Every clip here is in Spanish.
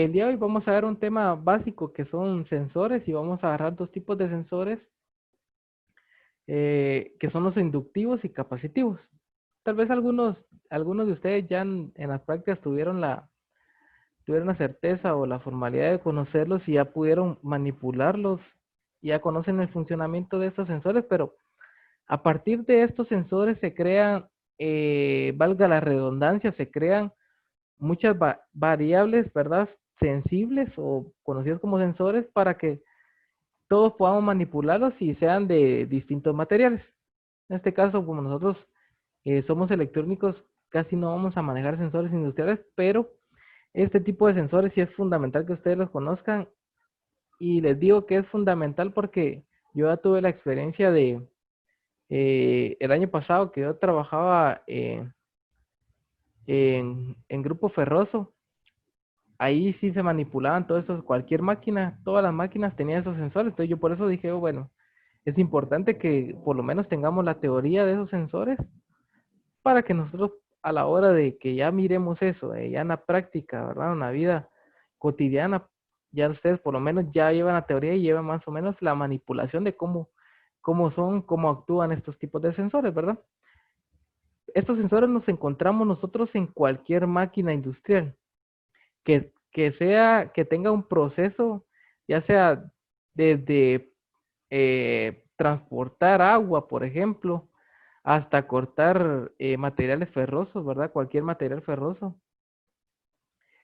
El día de hoy vamos a ver un tema básico que son sensores y vamos a agarrar dos tipos de sensores que son los inductivos y capacitivos. Tal vez algunos de ustedes ya en las prácticas tuvieron la certeza o la formalidad de conocerlos y ya pudieron manipularlos, ya conocen el funcionamiento de estos sensores, pero a partir de estos sensores se crean, valga la redundancia, se crean muchas variables, ¿verdad? Sensibles o conocidos como sensores para que todos podamos manipularlos y sean de distintos materiales. En este caso, como nosotros somos electrónicos, casi no vamos a manejar sensores industriales, pero este tipo de sensores sí es fundamental que ustedes los conozcan y les digo que es fundamental porque yo ya tuve la experiencia de el año pasado que yo trabajaba en Grupo Ferroso. Ahí sí se manipulaban todo eso, cualquier máquina, todas las máquinas tenían esos sensores, entonces yo por eso dije, oh, bueno, es importante que por lo menos tengamos la teoría de esos sensores para que nosotros a la hora de que ya miremos eso, ya en la práctica, ¿verdad? En la vida cotidiana, ya ustedes por lo menos ya llevan la teoría y llevan más o menos la manipulación de cómo actúan estos tipos de sensores, ¿verdad? Estos sensores nos encontramos nosotros en cualquier máquina industrial que tenga un proceso, ya sea desde transportar agua, por ejemplo, hasta cortar materiales ferrosos, ¿verdad? Cualquier material ferroso,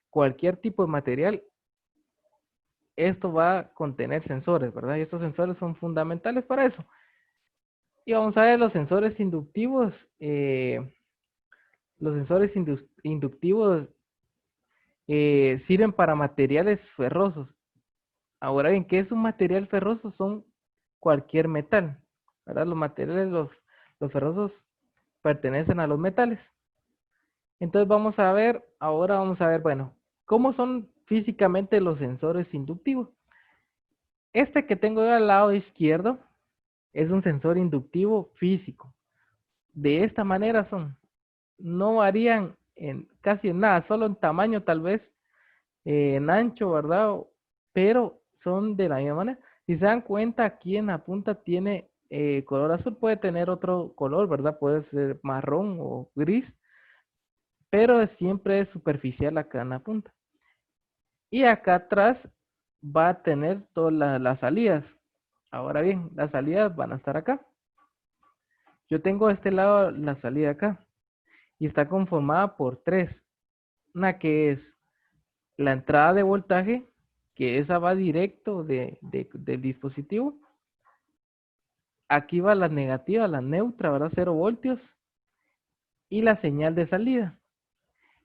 cualquier tipo de material, esto va a contener sensores, ¿verdad? Y estos sensores son fundamentales para eso. Y vamos a ver los sensores inductivos. Los sensores inductivos sirven para materiales ferrosos. Ahora bien, ¿qué es un material ferroso? Son cualquier metal, ¿verdad? Los materiales, los ferrosos pertenecen a los metales. Entonces ahora vamos a ver, bueno, ¿cómo son físicamente los sensores inductivos? Este que tengo al lado izquierdo es un sensor inductivo físico. De esta manera son, no varían casi en nada, solo en tamaño tal vez, en ancho, ¿verdad? Pero son de la misma manera. Si se dan cuenta, aquí en la punta tiene color azul, puede tener otro color, ¿verdad? Puede ser marrón o gris, pero siempre es superficial acá en la punta. Y acá atrás va a tener todas las salidas. Ahora bien, las salidas van a estar acá. Yo tengo a este lado la salida acá y está conformada por tres. Una que es la entrada de voltaje, que esa va directo del dispositivo. Aquí va la negativa, la neutra, ¿verdad? 0 voltios. Y la señal de salida.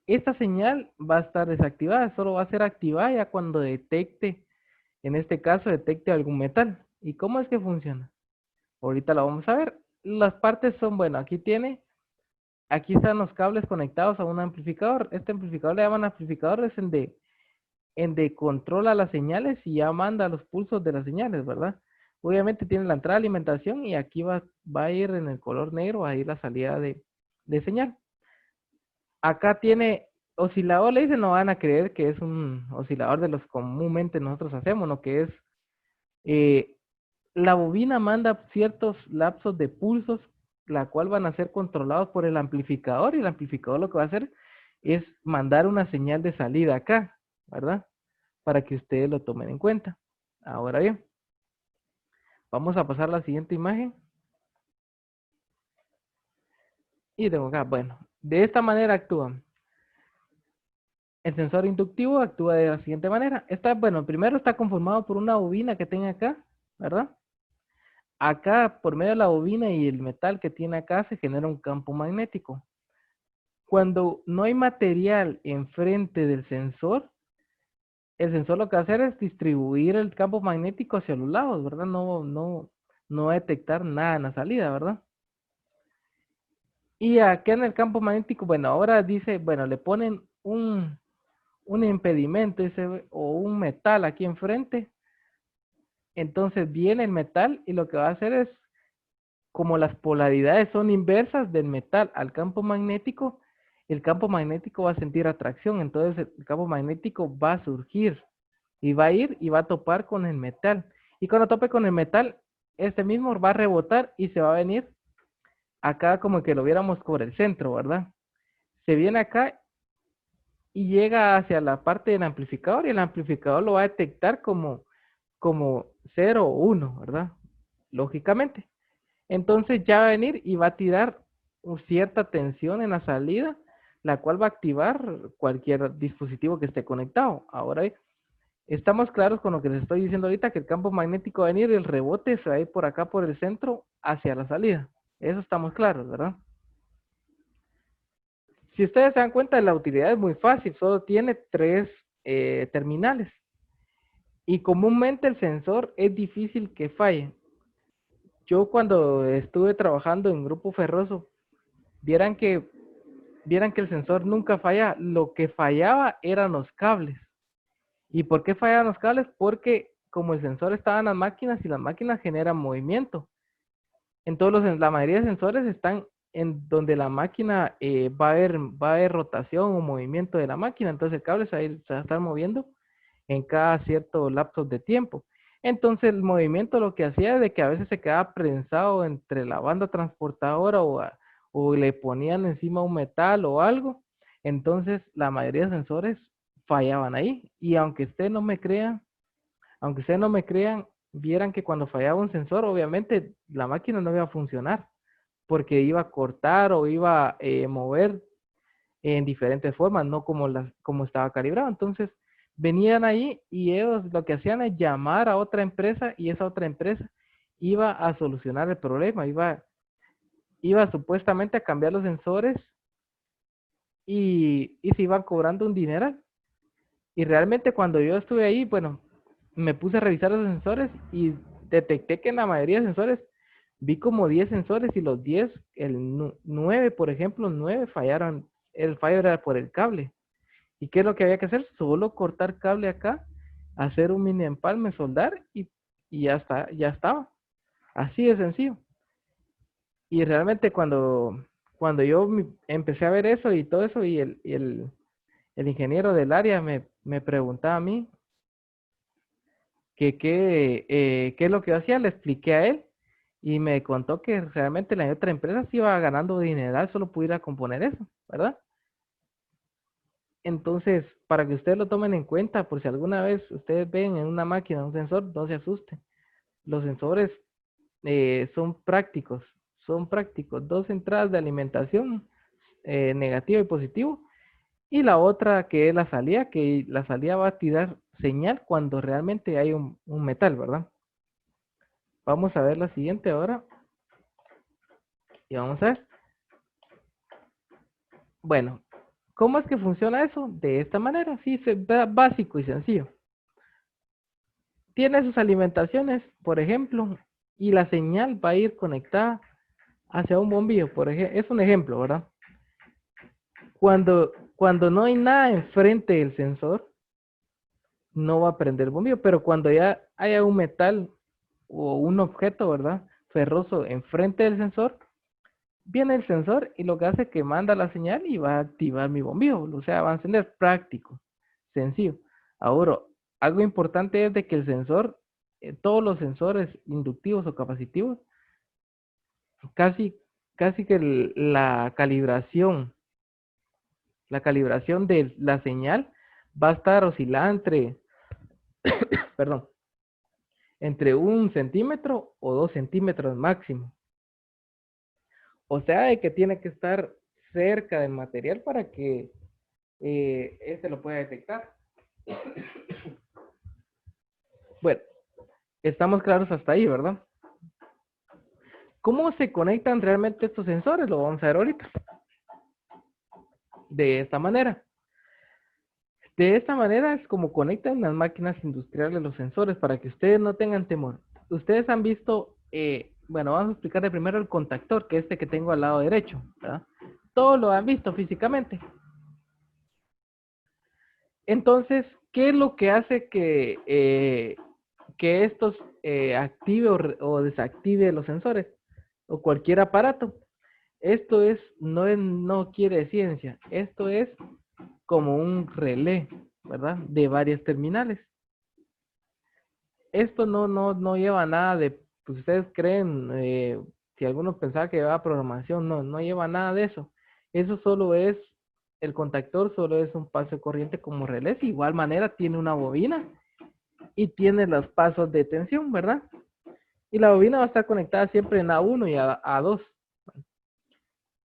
Esta señal va a estar desactivada, solo va a ser activada ya cuando detecte, en este caso, detecte algún metal. ¿Y cómo es que funciona? Ahorita lo vamos a ver. Las partes son, bueno, aquí están los cables conectados a un amplificador. Este amplificador le llaman amplificador, es en de controla las señales y ya manda los pulsos de las señales, ¿verdad? Obviamente tiene la entrada de alimentación y aquí va a ir en el color negro, va a ir la salida de señal. Acá tiene oscilador, le dicen, no van a creer que es un oscilador de los comúnmente nosotros hacemos, lo que es eh, la bobina manda ciertos lapsos de pulsos, la cual van a ser controlados por el amplificador y el amplificador lo que va a hacer es mandar una señal de salida acá, ¿verdad? Para que ustedes lo tomen en cuenta. Ahora bien, vamos a pasar a la siguiente imagen. Y tengo acá, bueno, de esta manera actúan. El sensor inductivo actúa de la siguiente manera. Bueno, primero está conformado por una bobina que tiene acá, ¿verdad? Acá, por medio de la bobina y el metal que tiene acá, se genera un campo magnético. Cuando no hay material enfrente del sensor, el sensor lo que va a hacer es distribuir el campo magnético hacia los lados, ¿verdad? No va a detectar nada en la salida, ¿verdad? Y acá en el campo magnético, bueno, ahora dice, bueno, le ponen un impedimento o un metal aquí enfrente. Entonces viene el metal y lo que va a hacer es, como las polaridades son inversas del metal al campo magnético, el campo magnético va a sentir atracción, entonces el campo magnético va a surgir y va a ir y va a topar con el metal. Y cuando tope con el metal, este mismo va a rebotar y se va a venir acá como que lo viéramos por el centro, ¿verdad? Se viene acá y llega hacia la parte del amplificador y el amplificador lo va a detectar como 0 o 1, ¿verdad? Lógicamente. Entonces ya va a venir y va a tirar cierta tensión en la salida, la cual va a activar cualquier dispositivo que esté conectado. Ahora estamos claros con lo que les estoy diciendo ahorita, que el campo magnético va a venir y el rebote se va a ir por acá por el centro hacia la salida. Eso estamos claros, ¿verdad? Si ustedes se dan cuenta, la utilidad es muy fácil, solo tiene 3 terminales. Y comúnmente el sensor es difícil que falle. Yo cuando estuve trabajando en Grupo Ferroso, vieran que, vieran que el sensor nunca falla. Lo que fallaba eran los cables. ¿Y por qué fallaban los cables? Porque como el sensor estaba en las máquinas y las máquinas generan movimiento. Entonces la mayoría de sensores están en donde la máquina va a haber rotación o movimiento de la máquina. Entonces el cable se va a estar moviendo en cada cierto lapso de tiempo. Entonces el movimiento lo que hacía es de que a veces se quedaba prensado entre la banda transportadora o le ponían encima un metal o algo. Entonces la mayoría de sensores fallaban ahí. Y aunque ustedes no me crean, vieran que cuando fallaba un sensor, obviamente la máquina no iba a funcionar porque iba a cortar o iba a mover en diferentes formas, no como estaba calibrado. Entonces, venían ahí y ellos lo que hacían es llamar a otra empresa y esa otra empresa iba a solucionar el problema, iba supuestamente a cambiar los sensores y se iban cobrando un dineral. Y realmente cuando yo estuve ahí, bueno, me puse a revisar los sensores y detecté que en la mayoría de sensores vi como 10 sensores y los 10, 9, por ejemplo, 9 fallaron. El fallo era por el cable. ¿Y qué es lo que había que hacer? Solo cortar cable acá, hacer un mini empalme, soldar y ya está, ya estaba. Así de sencillo. Y realmente cuando yo empecé a ver eso y todo eso, y el ingeniero del área me preguntaba a mí que qué es lo que yo hacía, le expliqué a él y me contó que realmente la otra empresa se iba ganando dineral solo pudiera componer eso, ¿verdad? Entonces, para que ustedes lo tomen en cuenta, por si alguna vez ustedes ven en una máquina un sensor, no se asusten. Los sensores son prácticos. Dos entradas de alimentación, negativo y positivo, y la otra que es que la salida va a tirar señal cuando realmente hay un metal, ¿verdad? Vamos a ver la siguiente ahora, y vamos a ver. Bueno, ¿cómo es que funciona eso? De esta manera, sí, básico y sencillo. Tiene sus alimentaciones, por ejemplo, y la señal va a ir conectada hacia un bombillo, por ejemplo, es un ejemplo, ¿verdad? Cuando no hay nada enfrente del sensor, no va a prender el bombillo, pero cuando ya haya un metal o un objeto, ¿verdad? Ferroso enfrente del sensor, viene el sensor y lo que hace es que manda la señal y va a activar mi bombillo, o sea, va a encender práctico, sencillo. Ahora, algo importante es de que el sensor, todos los sensores inductivos o capacitivos, casi, casi que la calibración de la señal va a estar oscilando perdón, entre 1 centímetro o 2 centímetros máximo. O sea, de que tiene que estar cerca del material para que este lo pueda detectar. Bueno, estamos claros hasta ahí, ¿verdad? ¿Cómo se conectan realmente estos sensores? Lo vamos a ver ahorita. De esta manera. De esta manera es como conectan las máquinas industriales los sensores para que ustedes no tengan temor. Ustedes han visto, bueno, vamos a explicar de primero el contactor, que es este que tengo al lado derecho, ¿verdad? Todos lo han visto físicamente. Entonces, ¿qué es lo que hace que estos active o desactive los sensores o cualquier aparato? Esto no quiere ciencia, esto es como un relé, ¿verdad? De varias terminales. Esto no lleva nada de, pues ustedes creen, si algunos pensaban que llevaba programación, no lleva nada de eso. Eso solo es, el contactor solo es un paso de corriente como relé. De igual manera tiene una bobina y tiene los pasos de tensión, ¿verdad? Y la bobina va a estar conectada siempre en A1 y A2.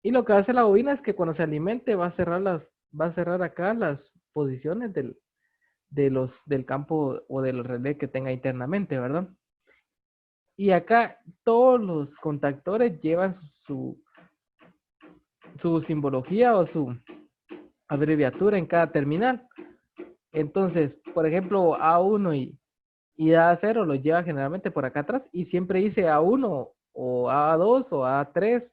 Y lo que hace la bobina es que cuando se alimente va a cerrar acá las posiciones del campo o del relé que tenga internamente, ¿verdad? Y acá todos los contactores llevan su simbología o su abreviatura en cada terminal. Entonces, por ejemplo, A1 y A0 los lleva generalmente por acá atrás y siempre dice A1 o A2 o A3,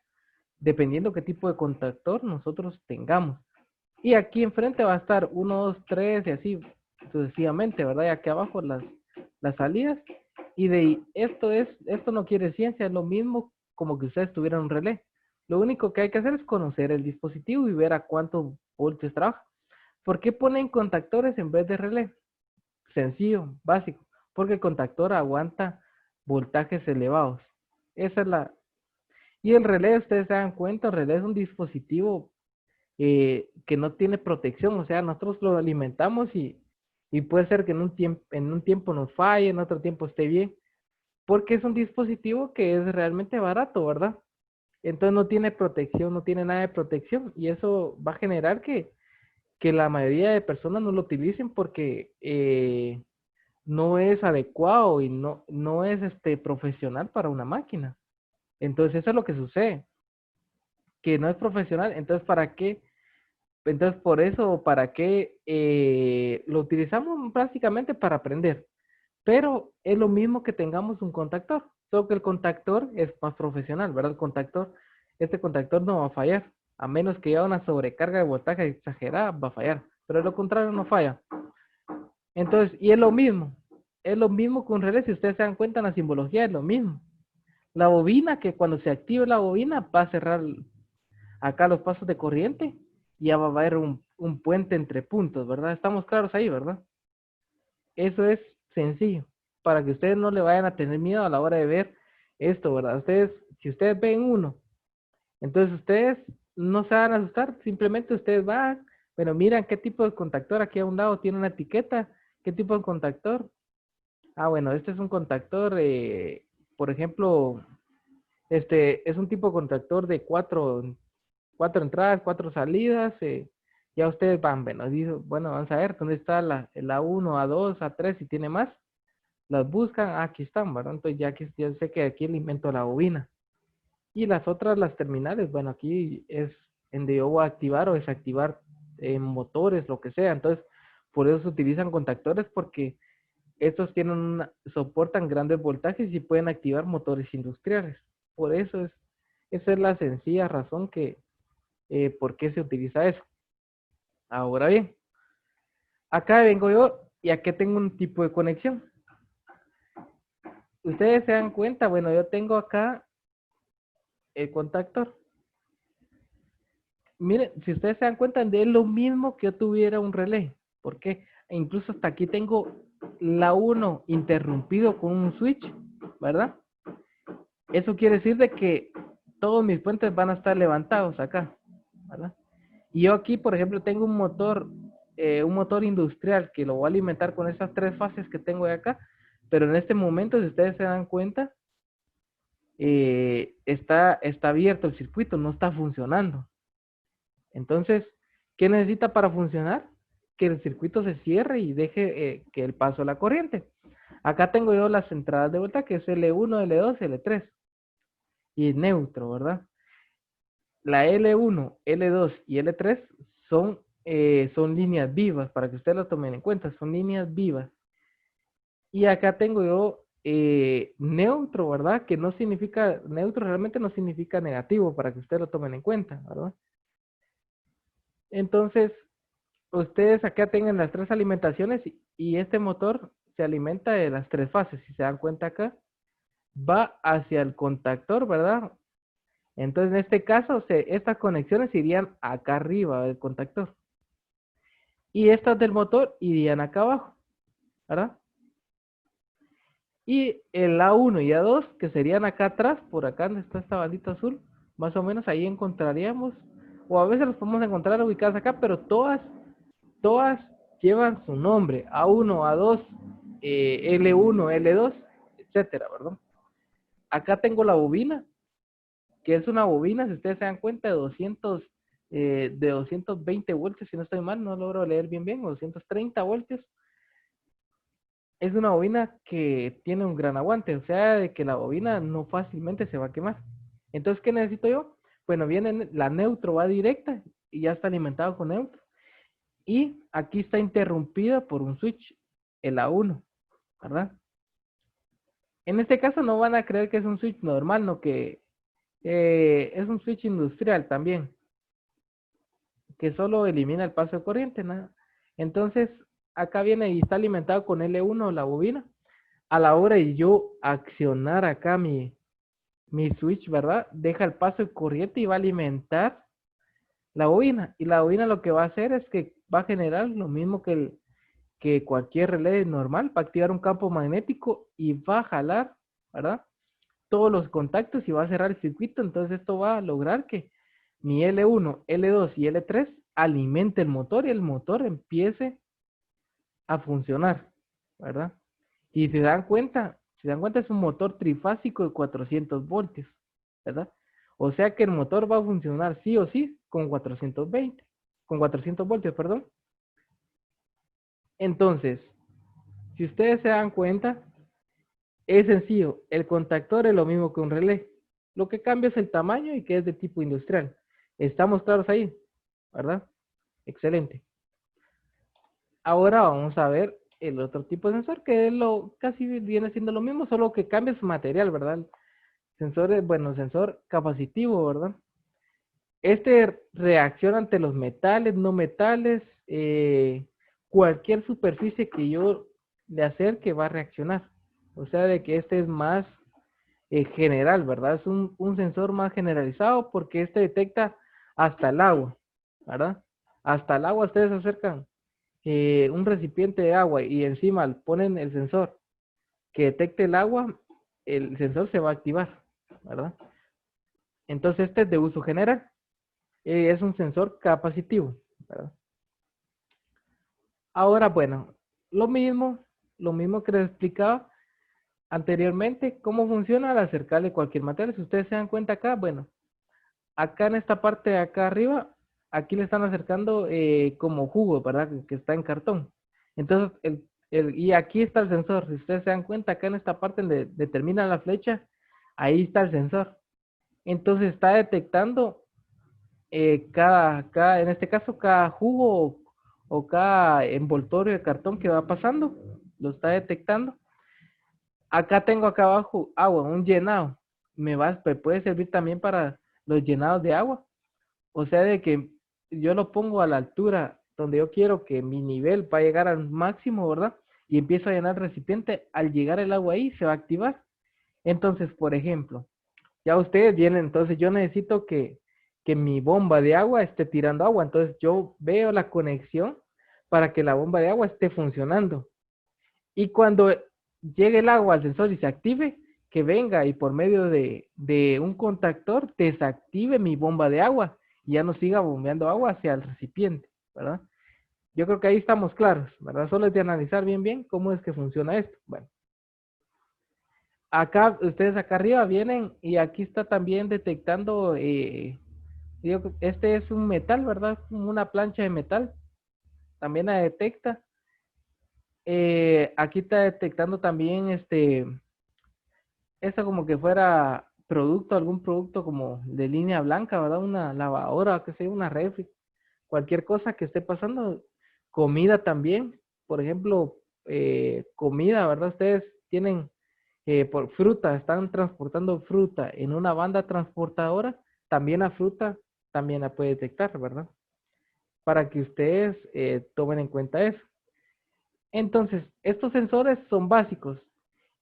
dependiendo qué tipo de contactor nosotros tengamos. Y aquí enfrente va a estar 1, 2, 3 y así sucesivamente, ¿verdad? Y aquí abajo las salidas. Y de esto no quiere ciencia, es lo mismo como que ustedes tuvieran un relé. Lo único que hay que hacer es conocer el dispositivo y ver a cuántos voltios trabaja. ¿Por qué ponen contactores en vez de relé? Sencillo, básico, porque el contactor aguanta voltajes elevados. Esa es la... Y el relé, ustedes se dan cuenta, el relé es un dispositivo que no tiene protección, o sea, nosotros lo alimentamos y puede ser que en un tiempo nos falle, en otro tiempo esté bien, porque es un dispositivo que es realmente barato, ¿verdad? Entonces no tiene protección, no tiene nada de protección y eso va a generar que la mayoría de personas no lo utilicen porque no es adecuado y no es profesional para una máquina. Entonces eso es lo que sucede, que no es profesional, entonces ¿para qué? Entonces, por eso, ¿para qué lo utilizamos prácticamente para aprender? Pero es lo mismo que tengamos un contactor, solo que el contactor es más profesional, ¿verdad? Este contactor no va a fallar, a menos que haya una sobrecarga de voltaje exagerada, va a fallar, pero de lo contrario no falla. Entonces, y es lo mismo con un relé, si ustedes se dan cuenta, la simbología es lo mismo. La bobina, que cuando se active la bobina, va a cerrar acá los pasos de corriente y ya va a haber un puente entre puntos, ¿verdad? Estamos claros ahí, ¿verdad? Eso es sencillo, para que ustedes no le vayan a tener miedo a la hora de ver esto, ¿verdad? Ustedes, si ustedes ven uno, entonces ustedes no se van a asustar, simplemente ustedes van, pero miran qué tipo de contactor, aquí a un lado tiene una etiqueta, qué tipo de contactor. Ah, bueno, este es un contactor, por ejemplo, este es un tipo de contactor de cuatro entradas, cuatro salidas. Ya ustedes van, bueno, vamos a ver dónde está el A1, A2, A3, si tiene más. Las buscan, aquí están, ¿verdad? Entonces ya sé que aquí alimento la bobina. Y las otras, las terminales, bueno, aquí es donde yo voy a activar o desactivar motores, lo que sea. Entonces, por eso se utilizan contactores porque estos soportan grandes voltajes y pueden activar motores industriales. Por eso esa es la sencilla razón por qué se utiliza eso. Ahora bien, acá vengo yo y aquí tengo un tipo de conexión. Ustedes se dan cuenta, bueno, yo tengo acá el contactor. Miren, si ustedes se dan cuenta, es lo mismo que yo tuviera un relé. ¿Por qué? E incluso hasta aquí tengo la 1 interrumpido con un switch, ¿verdad? Eso quiere decir de que todos mis puentes van a estar levantados acá, ¿verdad? Y yo aquí, por ejemplo, tengo un motor industrial que lo voy a alimentar con esas tres fases que tengo de acá, pero en este momento, si ustedes se dan cuenta, está abierto el circuito, no está funcionando. Entonces, ¿qué necesita para funcionar? Que el circuito se cierre y deje que el paso de la corriente. Acá tengo yo las entradas de vuelta, que es L1, L2, L3 y neutro, ¿verdad? La L1, L2 y L3 son líneas vivas, para que ustedes lo tomen en cuenta, son líneas vivas. Y acá tengo yo neutro, ¿verdad? Que no significa, neutro realmente no significa negativo, para que ustedes lo tomen en cuenta, ¿verdad? Entonces, ustedes acá tengan las tres alimentaciones y este motor se alimenta de las tres fases. Si se dan cuenta acá, va hacia el contactor, ¿verdad? Entonces, en este caso, estas conexiones irían acá arriba del contactor. Y estas del motor irían acá abajo, ¿verdad? Y el A1 y A2, que serían acá atrás, por acá donde está esta bandita azul, más o menos ahí encontraríamos, o a veces los podemos encontrar ubicadas acá, pero todas llevan su nombre, A1, A2, L1, L2, etcétera, ¿verdad? Acá tengo la bobina, que es una bobina, si ustedes se dan cuenta, de 220 voltios, si no estoy mal, no logro leer bien, o 230 voltios. Es una bobina que tiene un gran aguante, o sea, de que la bobina no fácilmente se va a quemar. Entonces, ¿qué necesito yo? Bueno, viene la neutro, va directa y ya está alimentado con neutro. Y aquí está interrumpida por un switch, el A1, ¿verdad? En este caso no van a creer que es un switch normal, no que es un switch industrial también, que solo elimina el paso de corriente, nada. Entonces, acá viene y está alimentado con L1 la bobina. A la hora de yo accionar acá mi switch, ¿verdad? Deja el paso de corriente y va a alimentar la bobina. Y la bobina lo que va a hacer es que va a generar lo mismo que cualquier relé normal, va a activar un campo magnético y va a jalar, ¿verdad? Todos los contactos y va a cerrar el circuito. Entonces esto va a lograr que mi L1, L2 y L3 alimente el motor y el motor empiece a funcionar, ¿verdad? Y si se dan cuenta es un motor trifásico de 400 voltios, ¿verdad? O sea que el motor va a funcionar sí o sí con 400 voltios, perdón. Entonces, si ustedes se dan cuenta, es sencillo, el contactor es lo mismo que un relé. Lo que cambia es el tamaño y que es de tipo industrial. ¿Estamos claros ahí? ¿Verdad? Excelente. Ahora vamos a ver el otro tipo de sensor que es casi viene siendo lo mismo, solo que cambia su material, ¿verdad? Sensor, bueno, sensor capacitivo, ¿verdad? Este reacciona ante los metales, no metales, cualquier superficie que yo le acerque va a reaccionar. O sea, de que este es más general, ¿verdad? Es un sensor más generalizado porque este detecta hasta el agua, ¿verdad? Hasta el agua ustedes acercan un recipiente de agua y encima ponen el sensor que detecte el agua, el sensor se va a activar, ¿verdad? Entonces este es de uso general, es un sensor capacitivo, ¿verdad? Ahora, bueno, lo mismo que les explicaba anteriormente, cómo funciona al acercarle cualquier material. Si ustedes se dan cuenta acá, bueno, acá en esta parte de acá arriba, aquí le están acercando como jugo, ¿verdad? Que está en cartón. Entonces, y aquí está el sensor. Si ustedes se dan cuenta, acá en esta parte donde determina la flecha, ahí está el sensor. Entonces está detectando en este caso, cada jugo o cada envoltorio de cartón que va pasando, lo está detectando. Acá tengo acá abajo agua, un llenado. Me puede servir también para los llenados de agua. O sea, de que yo lo pongo a la altura donde yo quiero que mi nivel va a llegar al máximo, ¿verdad? Y empiezo a llenar el recipiente. Al llegar el agua ahí, se va a activar. Entonces, por ejemplo, ya ustedes vienen, entonces yo necesito que mi bomba de agua esté tirando agua. Entonces yo veo la conexión para que la bomba de agua esté funcionando. Y cuando llegue el agua al sensor y se active, que venga y por medio de un contactor desactive mi bomba de agua y ya no siga bombeando agua hacia el recipiente, ¿verdad? Yo creo que ahí estamos claros, ¿verdad? Solo es de analizar bien cómo es que funciona esto. Bueno, acá, ustedes acá arriba vienen y aquí está también detectando, este es un metal, ¿verdad? Como una plancha de metal, también la detecta. Aquí está detectando también esto como que fuera algún producto como de línea blanca, ¿verdad? Una lavadora, que sea una refri, cualquier cosa que esté pasando, comida también, por ejemplo, comida, ¿verdad? Ustedes tienen por fruta, están transportando fruta en una banda transportadora, también la fruta también la puede detectar, ¿verdad? Para que ustedes tomen en cuenta eso. Entonces, estos sensores son básicos.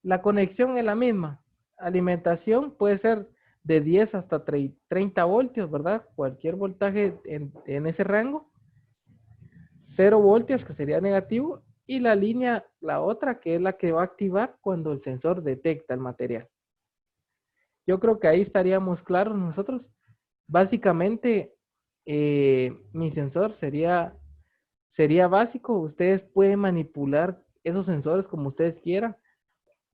La conexión es la misma. Alimentación puede ser de 10 hasta 30 voltios, ¿verdad? Cualquier voltaje en ese rango. 0 voltios, que sería negativo, y la línea, la otra, que es la que va a activar cuando el sensor detecta el material. Yo creo que ahí estaríamos claros nosotros. Básicamente, mi sensor sería básico. Ustedes pueden manipular esos sensores como ustedes quieran.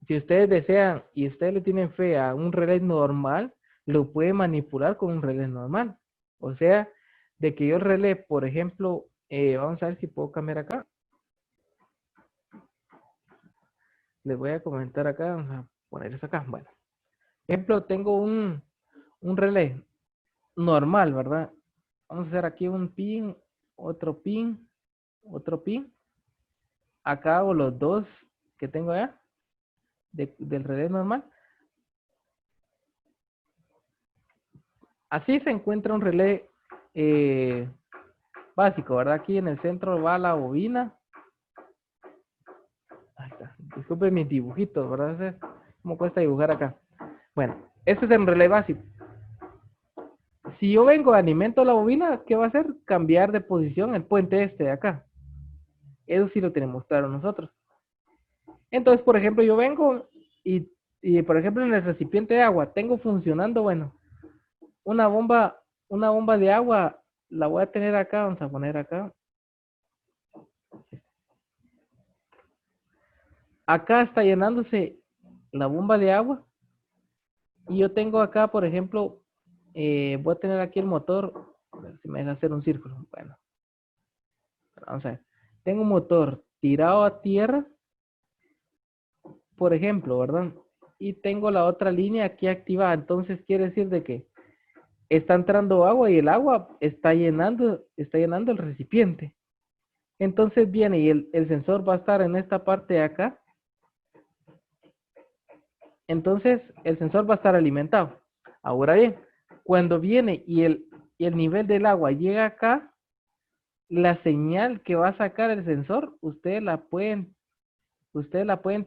Si ustedes desean y ustedes le tienen fe a un relé normal, lo pueden manipular con un relé normal. O sea, de que yo el relé, por ejemplo, vamos a ver si puedo cambiar acá. Les voy a comentar acá, vamos a poner eso acá. Bueno, por ejemplo, tengo un relé normal, ¿verdad? Vamos a hacer aquí un pin, otro pin, otro pin. Acá hago los dos que tengo allá del relé normal. Así se encuentra un relé básico, ¿verdad? Aquí en el centro va la bobina. Ahí está. Disculpen mis dibujitos, ¿verdad? ¿Cómo cuesta dibujar acá? Bueno, este es el relé básico. Si yo vengo y alimento la bobina, ¿qué va a hacer? Cambiar de posición el puente este de acá. Eso sí lo tenemos claro nosotros. Entonces, por ejemplo, yo vengo y por ejemplo, en el recipiente de agua, tengo funcionando, bueno, una bomba, una bomba de agua, la voy a tener acá, vamos a poner acá. Acá está llenándose la bomba de agua y yo tengo acá, por ejemplo, voy a tener aquí el motor, a ver si me deja hacer un círculo. Bueno, vamos a ver. Tengo un motor tirado a tierra, por ejemplo, ¿verdad? Y tengo la otra línea aquí activada. Entonces quiere decir de que está entrando agua y el agua está llenando el recipiente. Entonces viene y el sensor va a estar en esta parte de acá. Entonces el sensor va a estar alimentado. Ahora bien, cuando viene y el nivel del agua llega acá, la señal que va a sacar el sensor, ustedes la pueden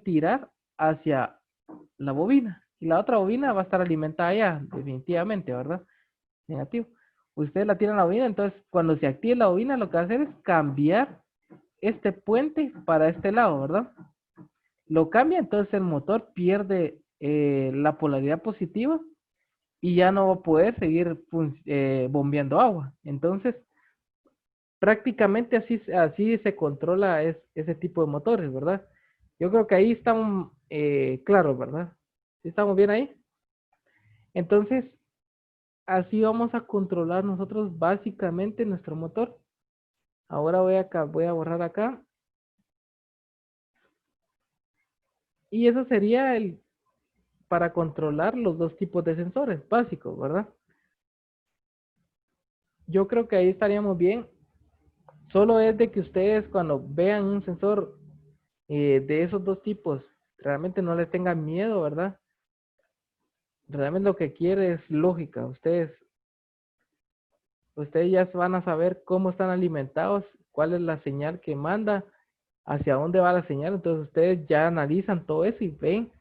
tirar hacia la bobina. Y la otra bobina va a estar alimentada ya, definitivamente, ¿verdad? Negativo. Ustedes la tiran a la bobina, entonces cuando se active la bobina, lo que va a hacer es cambiar este puente para este lado, ¿verdad? Lo cambia, entonces el motor pierde la polaridad positiva y ya no va a poder seguir bombeando agua. Entonces, prácticamente así se controla ese tipo de motores, ¿verdad? Yo creo que ahí estamos claros, ¿verdad? ¿Sí estamos bien ahí? Entonces, así vamos a controlar nosotros básicamente nuestro motor. Ahora voy a borrar acá. Y eso sería para controlar los dos tipos de sensores básicos, ¿verdad? Yo creo que ahí estaríamos bien. Solo es de que ustedes cuando vean un sensor de esos dos tipos, realmente no les tengan miedo, ¿verdad? Realmente lo que quiere es lógica. Ustedes ya van a saber cómo están alimentados, cuál es la señal que manda, hacia dónde va la señal. Entonces ustedes ya analizan todo eso y ven,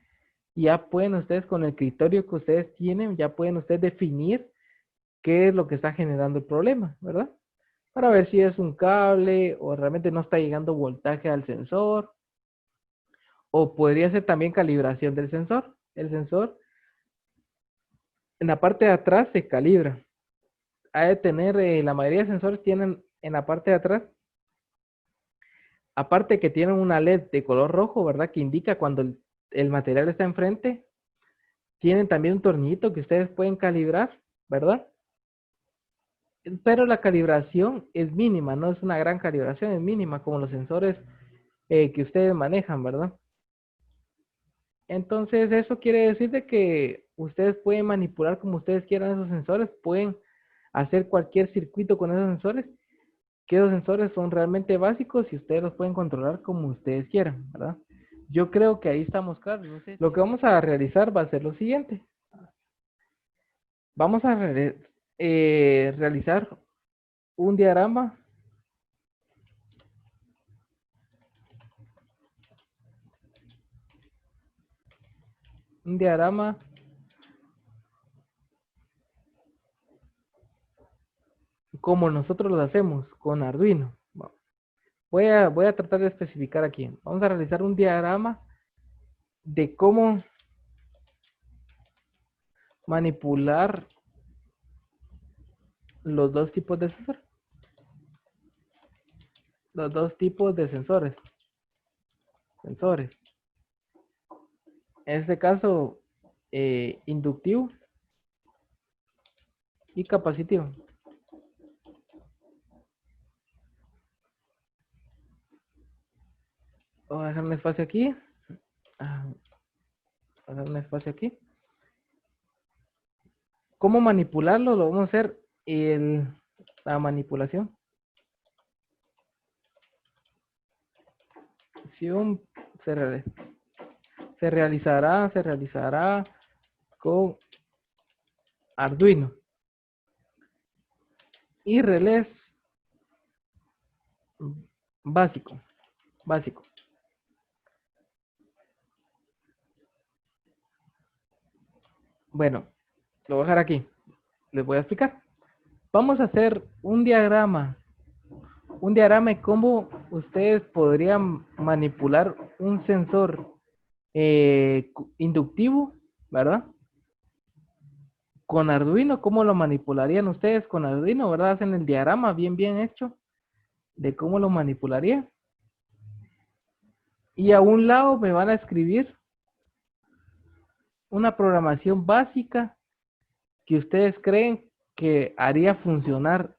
y ya pueden ustedes con el criterio que ustedes tienen, ya pueden ustedes definir qué es lo que está generando el problema, ¿verdad? Para ver si es un cable o realmente no está llegando voltaje al sensor, o podría ser también calibración del sensor. El sensor en la parte de atrás se calibra. Ha de tener, la mayoría de sensores tienen en la parte de atrás, aparte que tienen una LED de color rojo, ¿verdad? Que indica cuando el material está enfrente. Tienen también un tornillito que ustedes pueden calibrar, ¿verdad? Pero la calibración es mínima, no es una gran calibración, es mínima, como los sensores que ustedes manejan, ¿verdad? Entonces, eso quiere decir de que ustedes pueden manipular como ustedes quieran esos sensores, pueden hacer cualquier circuito con esos sensores, que esos sensores son realmente básicos y ustedes los pueden controlar como ustedes quieran, ¿verdad? Yo creo que ahí estamos claros. No sé. Lo que vamos a realizar va a ser lo siguiente. Vamos a realizar un diagrama. Un diagrama como nosotros lo hacemos con Arduino. Voy a tratar de especificar aquí. Vamos a realizar un diagrama de cómo manipular los dos tipos de sensor. Los dos tipos de sensores. En este caso, inductivo y capacitivo. Voy a dejar un espacio aquí. Voy a dejar un espacio aquí. ¿Cómo manipularlo? Lo vamos a hacer en la manipulación. Se realizará con Arduino y relés básico. Bueno, lo voy a dejar aquí. Les voy a explicar. Vamos a hacer un diagrama de cómo ustedes podrían manipular un sensor inductivo, ¿verdad? Con Arduino, ¿cómo lo manipularían ustedes con Arduino, verdad? Hacen el diagrama bien hecho de cómo lo manipularían. Y a un lado me van a escribir una programación básica que ustedes creen que haría funcionar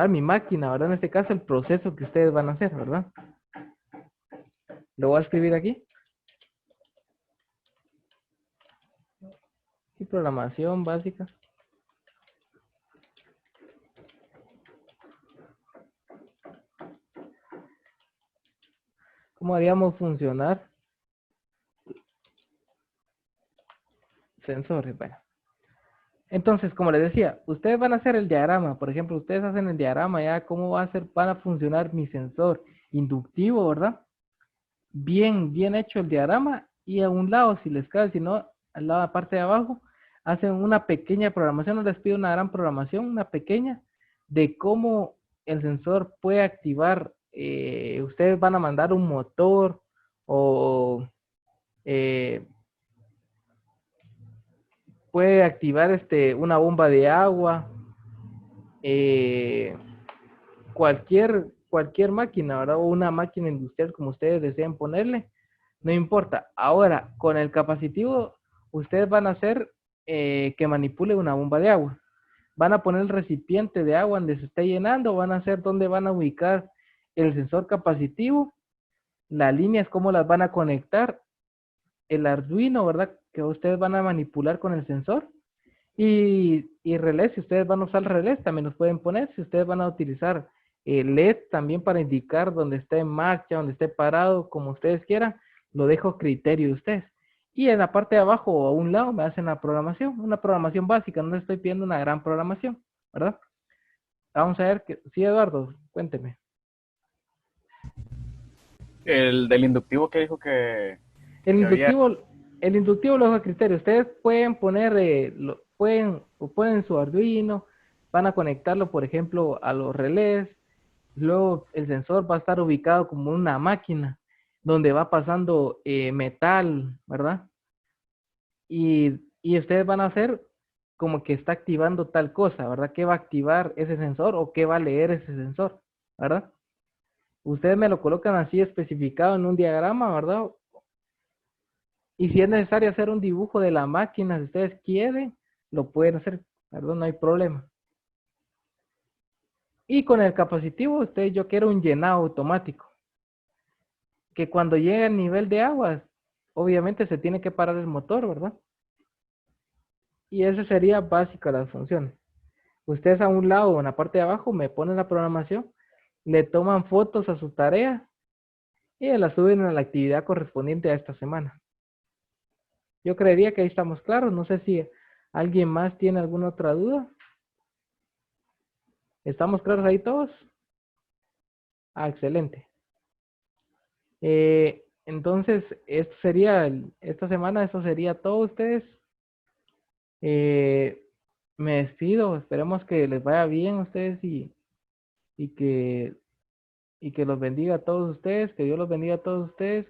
mi máquina, ¿verdad? En este caso, el proceso que ustedes van a hacer, ¿verdad? Lo voy a escribir aquí. Y programación básica. ¿Cómo haríamos funcionar sensores? Bueno. Entonces, como les decía, ustedes van a hacer el diagrama. Por ejemplo, ustedes hacen el diagrama ya, cómo van a funcionar mi sensor inductivo, ¿verdad? Bien hecho el diagrama. Y a un lado, si les cabe, si no, al lado, la parte de abajo, hacen una pequeña programación. No les pido una gran programación, una pequeña, de cómo el sensor puede activar. Ustedes van a mandar un motor o puede activar una bomba de agua, cualquier máquina, ¿verdad? O una máquina industrial como ustedes deseen ponerle, no importa. Ahora, con el capacitivo, ustedes van a hacer que manipule una bomba de agua. Van a poner el recipiente de agua donde se esté llenando, van a hacer donde van a ubicar el sensor capacitivo, las líneas, cómo las van a conectar, el Arduino, ¿verdad? Que ustedes van a manipular con el sensor. Y relés, si ustedes van a usar relés, también los pueden poner. Si ustedes van a utilizar LED también para indicar dónde esté en marcha, dónde esté parado, como ustedes quieran, lo dejo a criterio de ustedes. Y en la parte de abajo o a un lado me hacen la programación, una programación básica, no les estoy pidiendo una gran programación, ¿verdad? Vamos a ver que, sí, Eduardo, cuénteme. El del inductivo que dijo que El había. inductivo lo dejo a criterio. Ustedes pueden poner, ponen su Arduino, van a conectarlo, por ejemplo, a los relés. Luego el sensor va a estar ubicado como una máquina donde va pasando metal, ¿verdad? Y ustedes van a hacer como que está activando tal cosa, ¿verdad? ¿Qué va a activar ese sensor o qué va a leer ese sensor, ¿verdad? Ustedes me lo colocan así especificado en un diagrama, ¿verdad? Y si es necesario hacer un dibujo de la máquina, si ustedes quieren, lo pueden hacer, ¿verdad? No hay problema. Y con el capacitivo, ustedes, yo quiero un llenado automático. Que cuando llega el nivel de agua, obviamente se tiene que parar el motor, ¿verdad? Y esa sería básica la función. Ustedes a un lado o en la parte de abajo me ponen la programación, le toman fotos a su tarea y la suben a la actividad correspondiente a esta semana. Yo creería que ahí estamos claros. No sé si alguien más tiene alguna otra duda. ¿Estamos claros ahí todos? Ah, excelente. Entonces, esto sería, esta semana, eso sería todo ustedes. me despido. Esperemos que les vaya bien a ustedes y que, y que los bendiga a todos ustedes, que Dios los bendiga a todos ustedes,